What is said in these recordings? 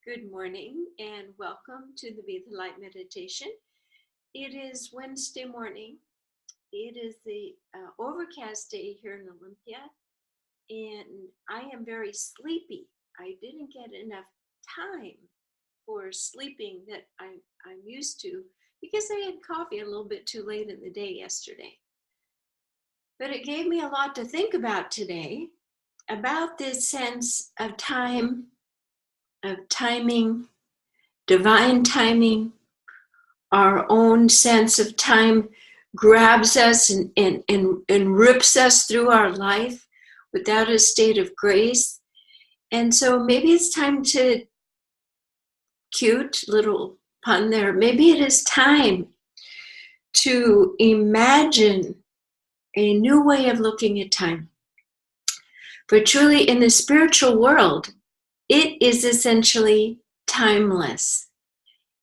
Good morning and welcome to the Be the Light meditation. It is Wednesday morning. It is the overcast day here in Olympia, and I am very sleepy. I didn't get enough time for sleeping that I'm used to because I had coffee a little bit too late in the day yesterday. But it gave me a lot to think about today, about this sense of time, of timing, divine timing. Our own sense of time grabs us and rips us through our life without a state of grace. And so maybe it's time to, cute little pun there, maybe it is time to imagine a new way of looking at time. For truly in the spiritual world, it is essentially timeless.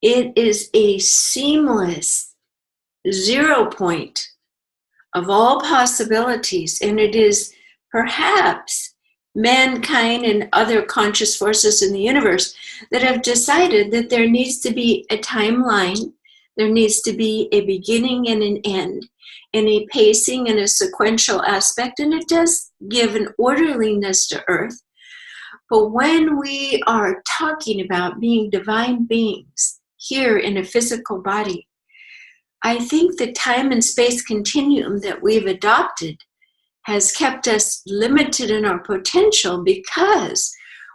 It is a seamless 0 point of all possibilities, and it is perhaps mankind and other conscious forces in the universe that have decided that there needs to be a timeline, there needs to be a beginning and an end, and a pacing and a sequential aspect, and it does give an orderliness to Earth. But when we are talking about being divine beings here in a physical body, I think the time and space continuum that we've adopted has kept us limited in our potential because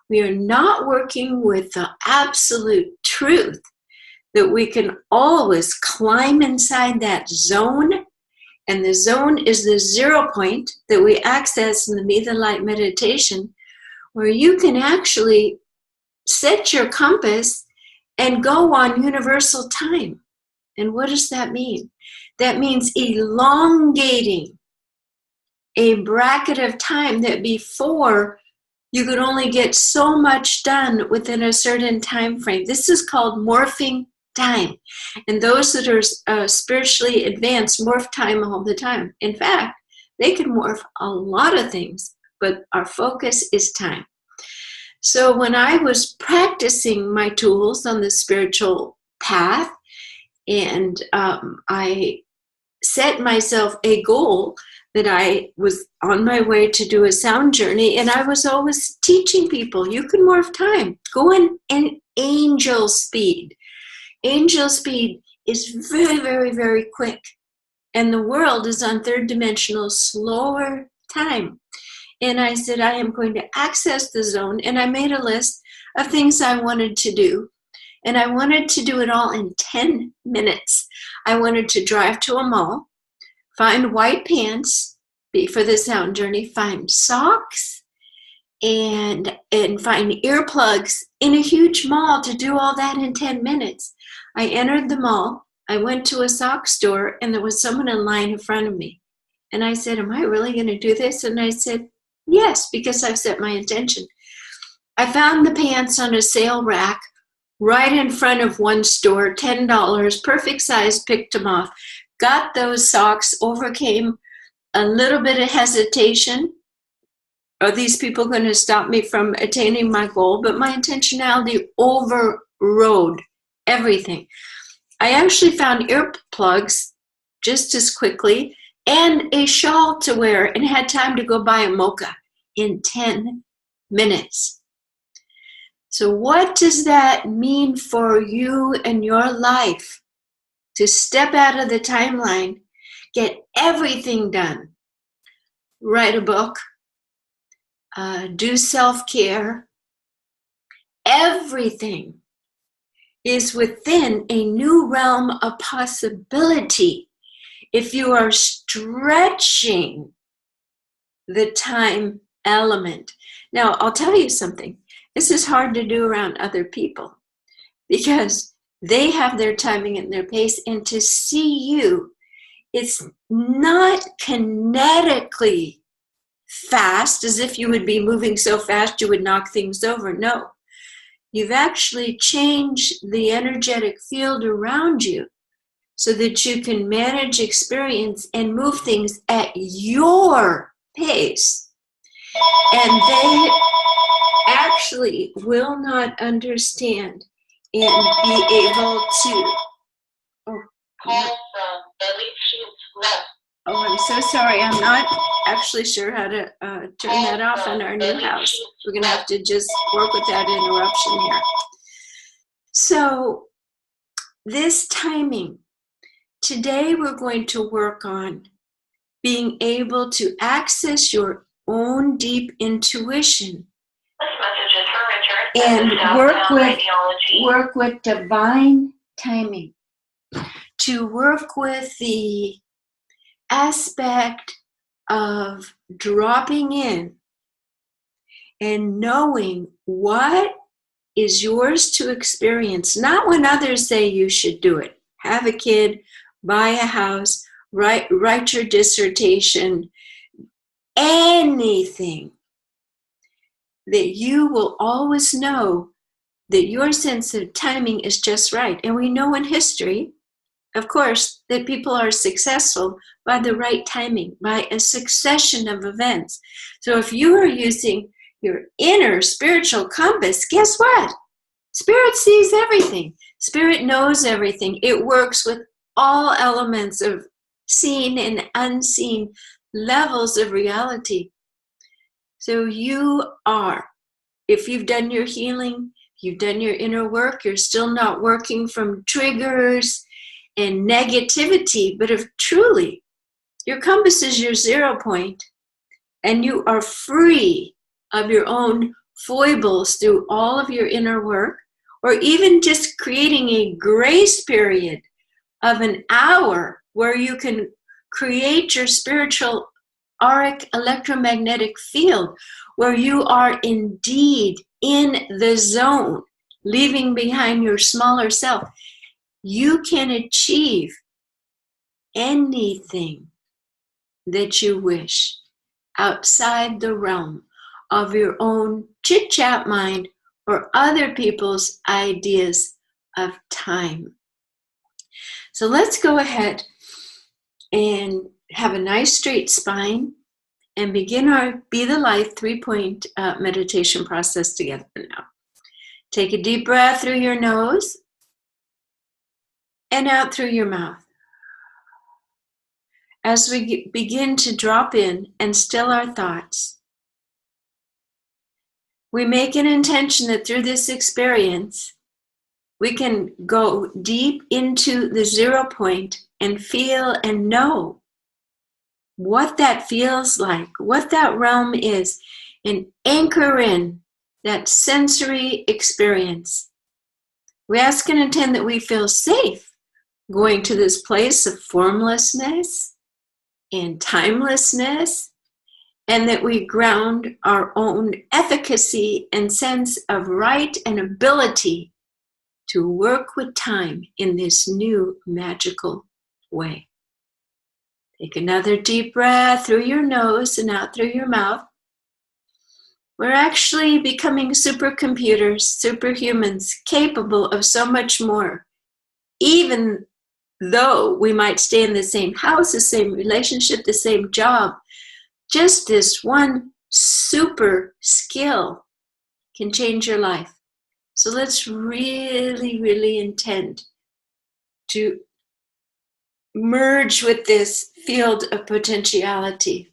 we are not working with the absolute truth that we can always climb inside that zone, and the zone is the 0 point that we access in the Be the Light meditation, where you can actually set your compass and go on universal time. And what does that mean? That means elongating a bracket of time that before you could only get so much done within a certain time frame. This is called morphing time. And those that are spiritually advanced morph time all the time. In fact, they can morph a lot of things, but our focus is time. So when I was practicing my tools on the spiritual path, and I set myself a goal that I was on my way to do a sound journey, and I was always teaching people, you can morph time. Go in angel speed. Angel speed is very, very, very quick. And the world is on third dimensional, slower time. And I said, I am going to access the zone. And I made a list of things I wanted to do. And I wanted to do it all in 10 minutes. I wanted to drive to a mall, find white pants for the sound journey, find socks, and find earplugs in a huge mall to do all that in 10 minutes. I entered the mall. I went to a sock store, and there was someone in line in front of me. And I said, am I really going to do this? And I said, yes, because I've set my intention. I found the pants on a sale rack right in front of one store, $10, perfect size, picked them off. Got those socks, overcame a little bit of hesitation. Are these people going to stop me from attaining my goal? But my intentionality overrode everything. I actually found earplugs just as quickly and a shawl to wear, and had time to go buy a mocha in 10 minutes. So what does that mean for you and your life? To step out of the timeline, get everything done. Write a book, do self-care. Everything is within a new realm of possibility if you are stretching the time element. Now, I'll tell you something. This is hard to do around other people because they have their timing and their pace, and to see you, it's not kinetically fast, as if you would be moving so fast you would knock things over. No, you've actually changed the energetic field around you so that you can manage, experience, and move things at your pace. And they actually will not understand and be able to. Oh, I'm so sorry. I'm not actually sure how to turn that off in our new house. We're going to have to just work with that interruption here. So this timing, today we're going to work on being able to access your own deep intuition and work with divine timing, to work with the aspect of dropping in and knowing what is yours to experience, not when others say you should do it. Have a kid, buy a house, write your dissertation, anything that you will always know that your sense of timing is just right. And we know in history, of course, that people are successful by the right timing, by a succession of events. So if you are using your inner spiritual compass, guess what? Spirit sees everything. Spirit knows everything. It works with all elements of seen and unseen levels of reality. So you are, if you've done your healing, you've done your inner work, you're still not working from triggers and negativity, but if truly your compass is your 0 point and you are free of your own foibles through all of your inner work, or even just creating a grace period of an hour where you can create your spiritual auric electromagnetic field, where you are indeed in the zone, leaving behind your smaller self, you can achieve anything that you wish outside the realm of your own chit-chat mind or other people's ideas of time. So let's go ahead and have a nice straight spine and begin our Be the Light 3-point meditation process together now. Take a deep breath through your nose and out through your mouth. As we begin to drop in and still our thoughts, we make an intention that through this experience, we can go deep into the 0 point and feel and know what that feels like, what that realm is, and anchor in that sensory experience. We ask and intend that we feel safe going to this place of formlessness and timelessness, and that we ground our own efficacy and sense of right and ability to work with time in this new magical way. Take another deep breath through your nose and out through your mouth. We're actually becoming supercomputers, superhumans, capable of so much more, even though we might stay in the same house, the same relationship, the same job. Just this one super skill can change your life. So let's really, really intend to merge with this field of potentiality.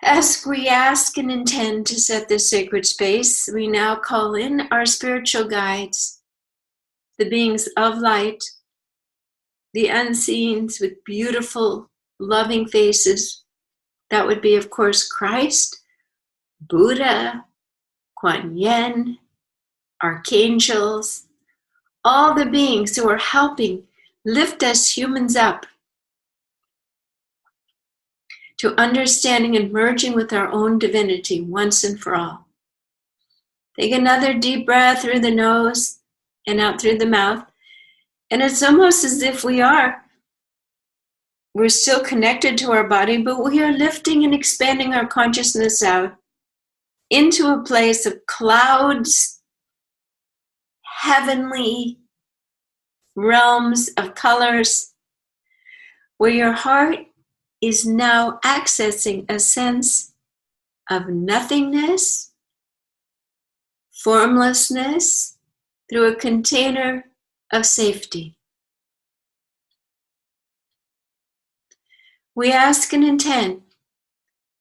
As we ask and intend to set this sacred space, we now call in our spiritual guides, the beings of light, the unseens with beautiful, loving faces. That would be, of course, Christ, Buddha, Kuan Yin, archangels, all the beings who are helping lift us humans up to understanding and merging with our own divinity once and for all. Take another deep breath through the nose and out through the mouth. And it's almost as if we're still connected to our body, but we are lifting and expanding our consciousness out into a place of clouds, heavenly realms of colors, where your heart is now accessing a sense of nothingness, formlessness, through a container of safety. We ask and intend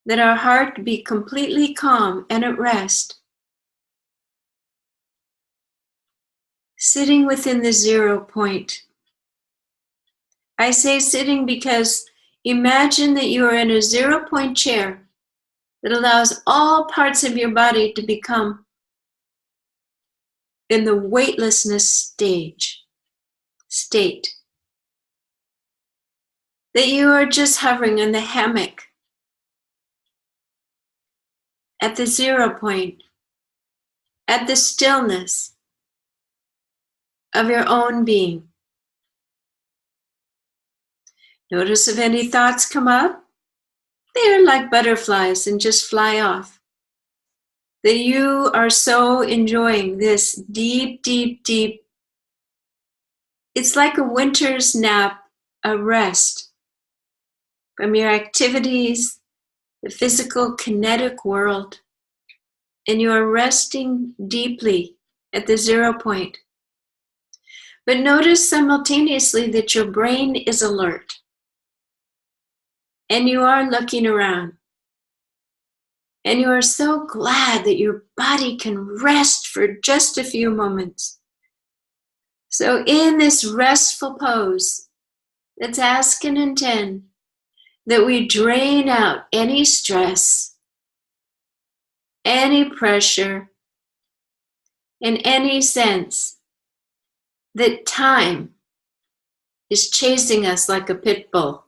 that our heart be completely calm and at rest, sitting within the 0 point. I say sitting because imagine that you are in a 0 point chair that allows all parts of your body to become in the weightlessness state. That you are just hovering in the hammock at the 0 point, at the stillness of your own being. Notice if any thoughts come up, they are like butterflies and just fly off. That you are so enjoying this deep, deep, deep. It's like a winter's nap, a rest from your activities, the physical kinetic world, and you are resting deeply at the 0 point. But notice simultaneously that your brain is alert and you are looking around. And you are so glad that your body can rest for just a few moments. So in this restful pose, let's ask and intend that we drain out any stress, any pressure, and any sense that time is chasing us like a pit bull,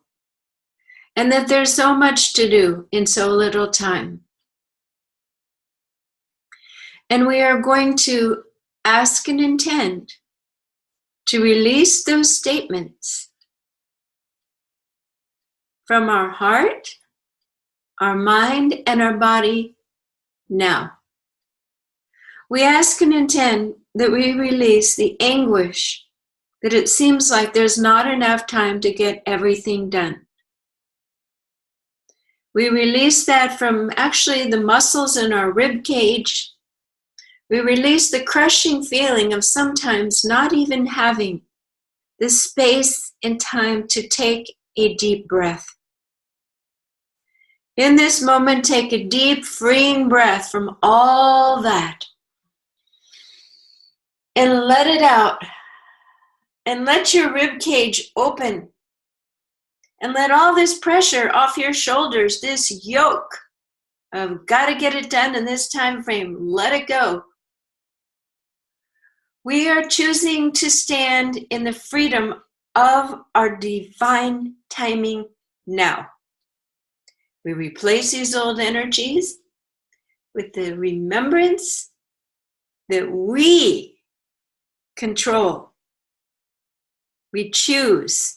and that there's so much to do in so little time. And we are going to ask and intend to release those statements from our heart, our mind, and our body now. We ask and intend that we release the anguish that it seems like there's not enough time to get everything done. We release that from actually the muscles in our rib cage. We release the crushing feeling of sometimes not even having the space and time to take a deep breath. In this moment, take a deep, freeing breath from all that and let it out. And let your rib cage open. And let all this pressure off your shoulders, this yoke of gotta get it done in this time frame, let it go. We are choosing to stand in the freedom of our divine timing now. We replace these old energies with the remembrance that we control. We choose.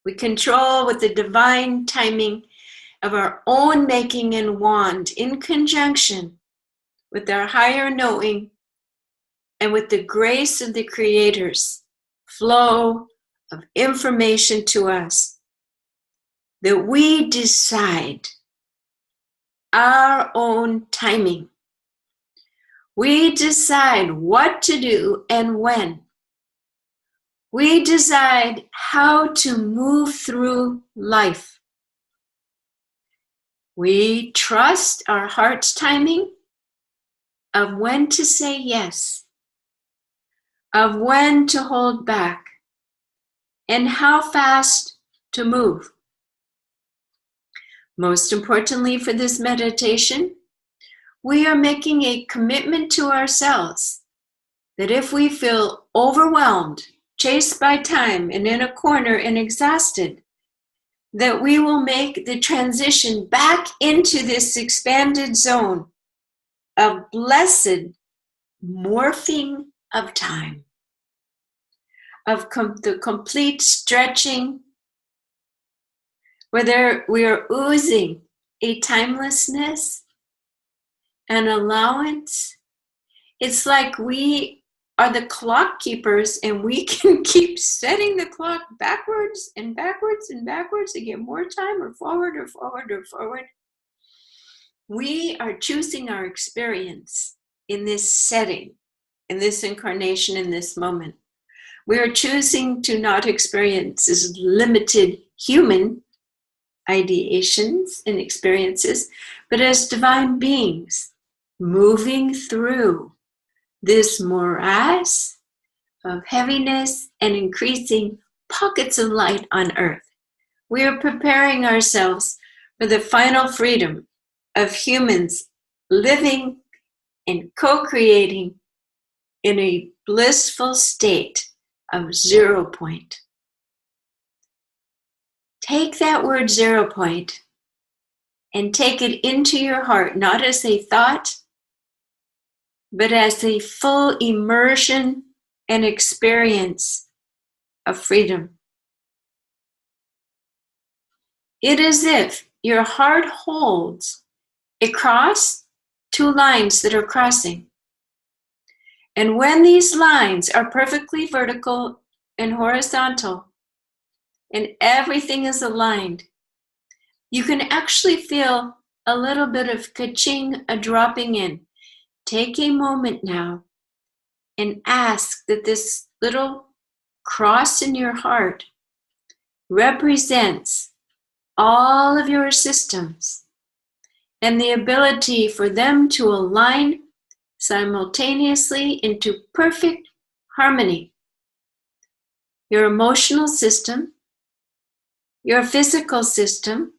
We control with the divine timing of our own making and wand in conjunction with our higher knowing and with the grace of the Creator's flow of information to us, that we decide our own timing. We decide what to do and when. We decide how to move through life. We trust our heart's timing of when to say yes, of when to hold back, and how fast to move. Most importantly for this meditation, we are making a commitment to ourselves that if we feel overwhelmed, chased by time, and in a corner and exhausted, that we will make the transition back into this expanded zone of blessed morphing of time, of the complete stretching, where we are oozing a timelessness, an allowance. It's like we are the clock keepers and we can keep setting the clock backwards and backwards and backwards to get more time, or forward or forward or forward. We are choosing our experience in this setting, in this incarnation, in this moment. We are choosing to not experience as limited human ideations and experiences, but as divine beings moving through this morass of heaviness and increasing pockets of light on earth. We are preparing ourselves for the final freedom of humans living and co-creating in a blissful state of 0 point. Take that word 0 point and take it into your heart, not as a thought, but as a full immersion and experience of freedom. It is as if your heart holds across 2 lines that are crossing. And when these lines are perfectly vertical and horizontal, and everything is aligned, you can actually feel a little bit of ka-ching, a dropping in. Take a moment now and ask that this little cross in your heart represents all of your systems and the ability for them to align simultaneously into perfect harmony. Your emotional system, your physical system,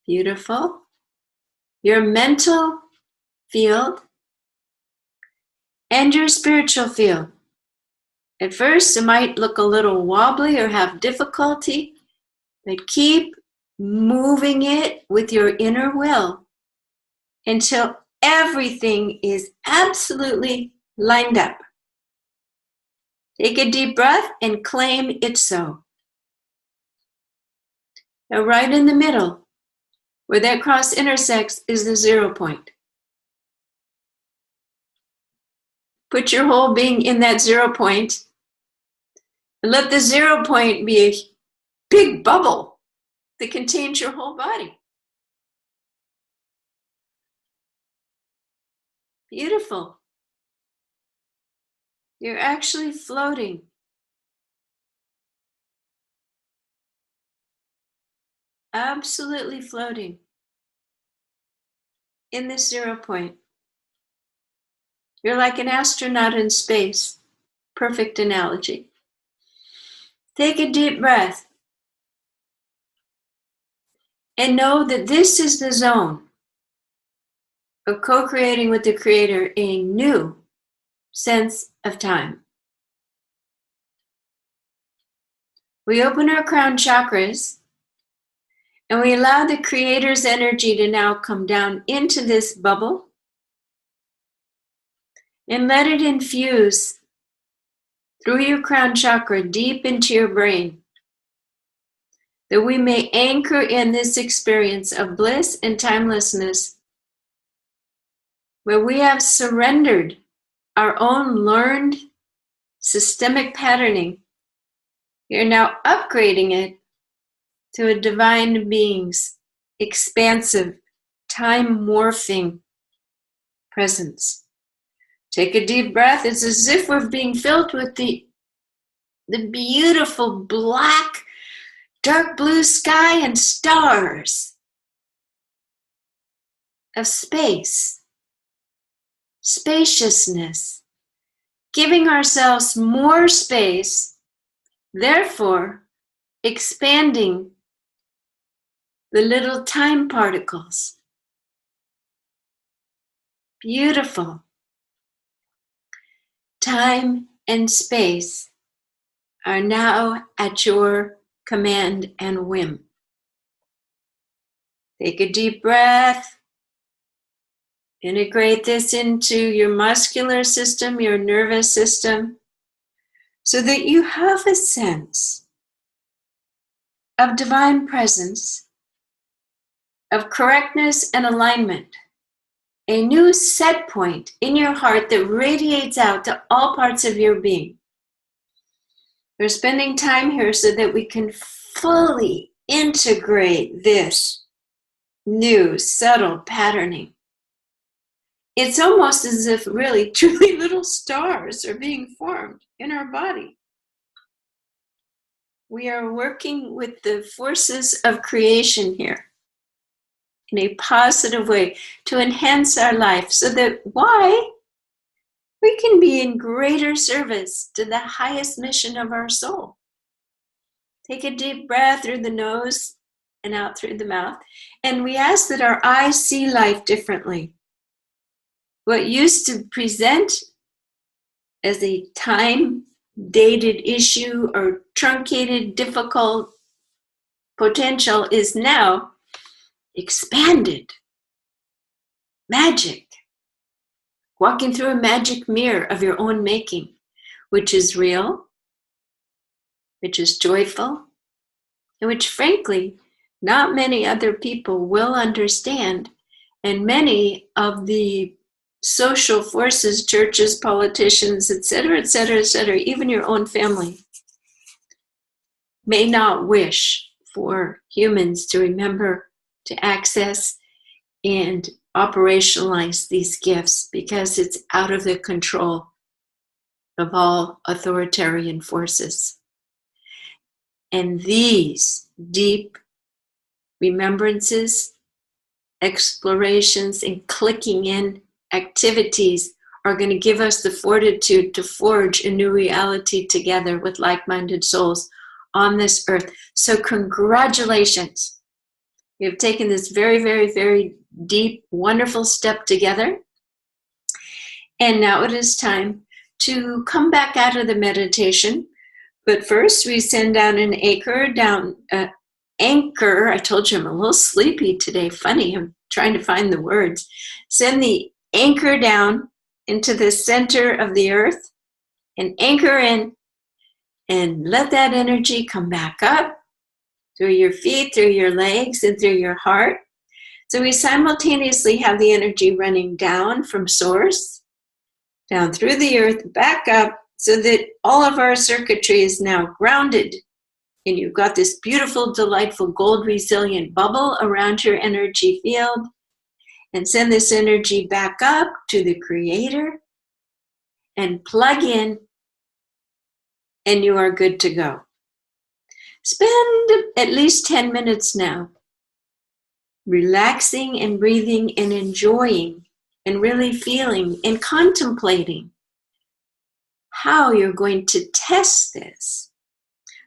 beautiful, your mental field, and your spiritual field. At first, it might look a little wobbly or have difficulty, but keep moving it with your inner will until everything is absolutely lined up. Take a deep breath and claim it so. Now, right in the middle, where that cross intersects, is the 0 point. Put your whole being in that 0 point and let the 0 point be a big bubble that contains your whole body. Beautiful. You're actually floating. Absolutely floating in this 0 point. You're like an astronaut in space. Perfect analogy. Take a deep breath and know that this is the zone of co-creating with the Creator a new sense of time. We open our crown chakras and we allow the Creator's energy to now come down into this bubble and let it infuse through your crown chakra deep into your brain, that we may anchor in this experience of bliss and timelessness, where we have surrendered our own learned systemic patterning. We are now upgrading it to a divine being's expansive, time-morphing presence. Take a deep breath. It's as if we're being filled with the beautiful black, dark blue sky and stars of space, spaciousness, giving ourselves more space, therefore expanding the little time particles. Beautiful. Time and space are now at your command and whim. Take a deep breath. Integrate this into your muscular system, your nervous system, so that you have a sense of divine presence, of correctness and alignment, a new set point in your heart that radiates out to all parts of your being. We're spending time here so that we can fully integrate this new, subtle patterning. It's almost as if really, truly little stars are being formed in our body. We are working with the forces of creation here in a positive way to enhance our life so that we can be in greater service to the highest mission of our soul. Take a deep breath through the nose and out through the mouth. And we ask that our eyes see life differently. What used to present as a time-dated issue or truncated, difficult potential is now expanded. Magic. Walking through a magic mirror of your own making, which is real, which is joyful, and which, frankly, not many other people will understand. And many of the social forces, churches, politicians, etc., even your own family, may not wish for humans to remember to access and operationalize these gifts because it's out of the control of all authoritarian forces. And these deep remembrances, explorations, and clicking in activities are going to give us the fortitude to forge a new reality together with like-minded souls on this earth. So congratulations. You've taken this very, very, very deep, wonderful step together. And now it is time to come back out of the meditation. But first, we send down an anchor. I told you I'm a little sleepy today. Funny, I'm trying to find the words. Send the anchor down into the center of the earth and anchor in and let that energy come back up through your feet, through your legs, and through your heart. So we simultaneously have the energy running down from source, down through the earth, back up, so that all of our circuitry is now grounded. And you've got this beautiful, delightful, gold resilient bubble around your energy field. And send this energy back up to the Creator and plug in, and you are good to go. Spend at least 10 minutes now relaxing and breathing and enjoying and really feeling and contemplating how you're going to test this.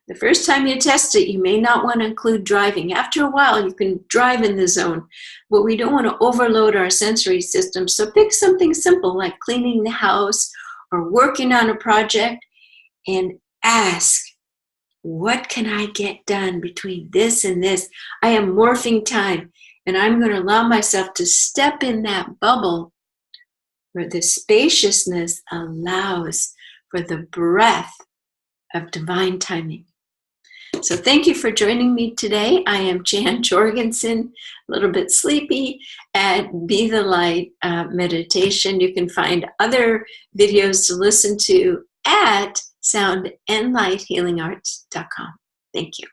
The first time you test it, you may not want to include driving. After a while, you can drive in the zone, but we don't want to overload our sensory system. So pick something simple like cleaning the house or working on a project and ask, what can I get done between this and this? I am morphing time, and I'm going to allow myself to step in that bubble where the spaciousness allows for the breath of divine timing. So thank you for joining me today. I am Jan Jorgensen, a little bit sleepy at Be the Light Meditation. You can find other videos to listen to at soundandlighthealingarts.com. Thank you.